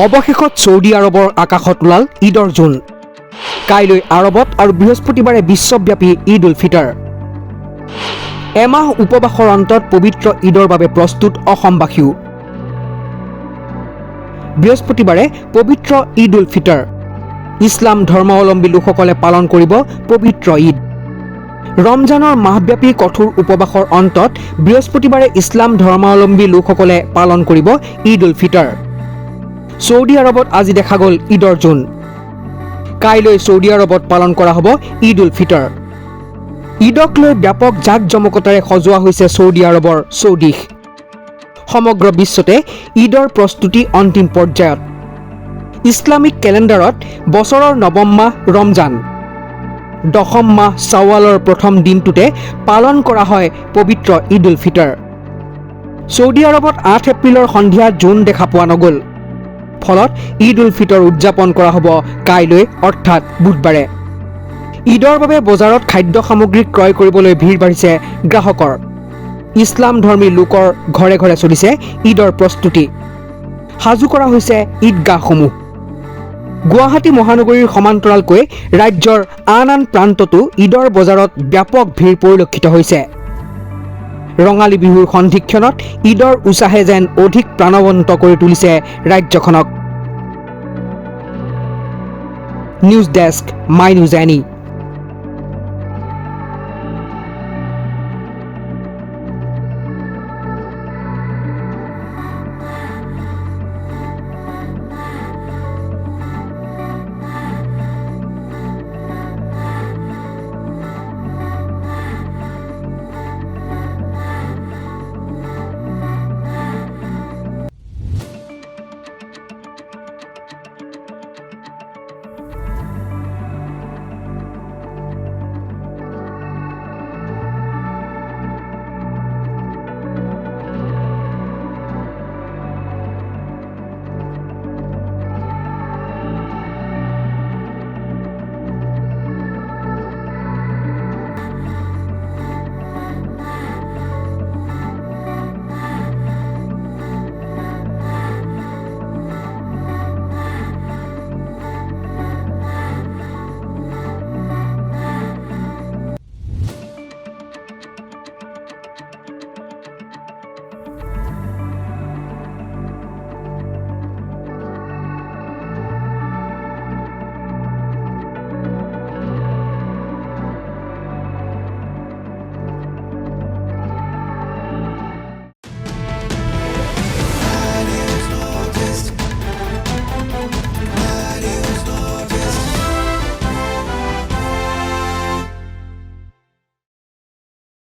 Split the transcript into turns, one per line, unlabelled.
অৱশেষত ছৌদি আৰবৰ আকাশত ওলাল ঈদৰ জোন। কাইলৈ আৰবত আৰু বৃহস্পতিবাৰে বিশ্বব্যাপী ঈদ উল ফিতৰ। এমাহ উপবাসৰ অন্তত পবিত্ৰ ঈদৰ বাবে প্ৰস্তুত অসমবাসীও। বৃহস্পতিবাৰে পবিত্ৰ ঈদ উল ফিতৰ। ইছলাম ধৰ্মাৱলম্বী লোকসকলে পালন কৰিব পবিত্ৰ ঈদ। ৰমজানৰ মাহব্যাপী কঠোৰ উপবাসৰ অন্তত বৃহস্পতিবাৰে ইছলাম ধৰ্মাৱলম্বী লোকসকলে পালন কৰিব ঈদ উল ফিতৰ। ছৌদি আৰবত আজি দেখা গ'ল ঈদৰ জোন। কাইলৈ ছৌদি আৰবত পালন কৰা হ'ব ঈদ উল ফিতৰ। ঈদক লৈ ব্যাপক জাক জমকতাৰে সজোৱা হৈছে ছৌদি আৰবৰ চৌদিশ। সমগ্ৰ বিশ্বতে ঈদৰ প্ৰস্তুতি অন্তিম পৰ্যায়ত। ইছলামিক কেলেণ্ডাৰত বছৰৰ নৱম মাহ ৰমজান, দশম মাহ শ্বাৱালৰ প্ৰথম দিনটোতে পালন কৰা হয় পবিত্ৰ ঈদ উল ফিতৰ। ছৌদি আৰবত 8 এপ্ৰিলৰ সন্ধিয়া জোন দেখা পোৱা নগ'ল। ফলত ঈদ উল ফিতৰ উদযাপন কৰা হ'ব কাইলৈ অৰ্থাৎ বুধবাৰে। ঈদৰ বাবে বজাৰত খাদ্য সামগ্ৰী ক্ৰয় কৰিবলৈ ভিৰ বাঢ়িছে গ্ৰাহকৰ। ইছলাম ধৰ্মী লোকৰ ঘৰে ঘৰে চলিছে ঈদৰ প্ৰস্তুতি। সাজু কৰা হৈছে ঈদগাহসমূহ। গুৱাহাটী মহানগৰীৰ সমান্তৰালকৈ ৰাজ্যৰ আন প্ৰান্ততো ঈদৰ বজাৰত ব্যাপক ভিৰ পৰিলক্ষিত হৈছে। ৰঙালী বিহুৰ সন্ধিক্ষণত ঈদৰ উৎসাহে যেন অধিক প্ৰাণৱন্ত কৰি তুলিছে ৰাজ্যখনক। News desk, my news any.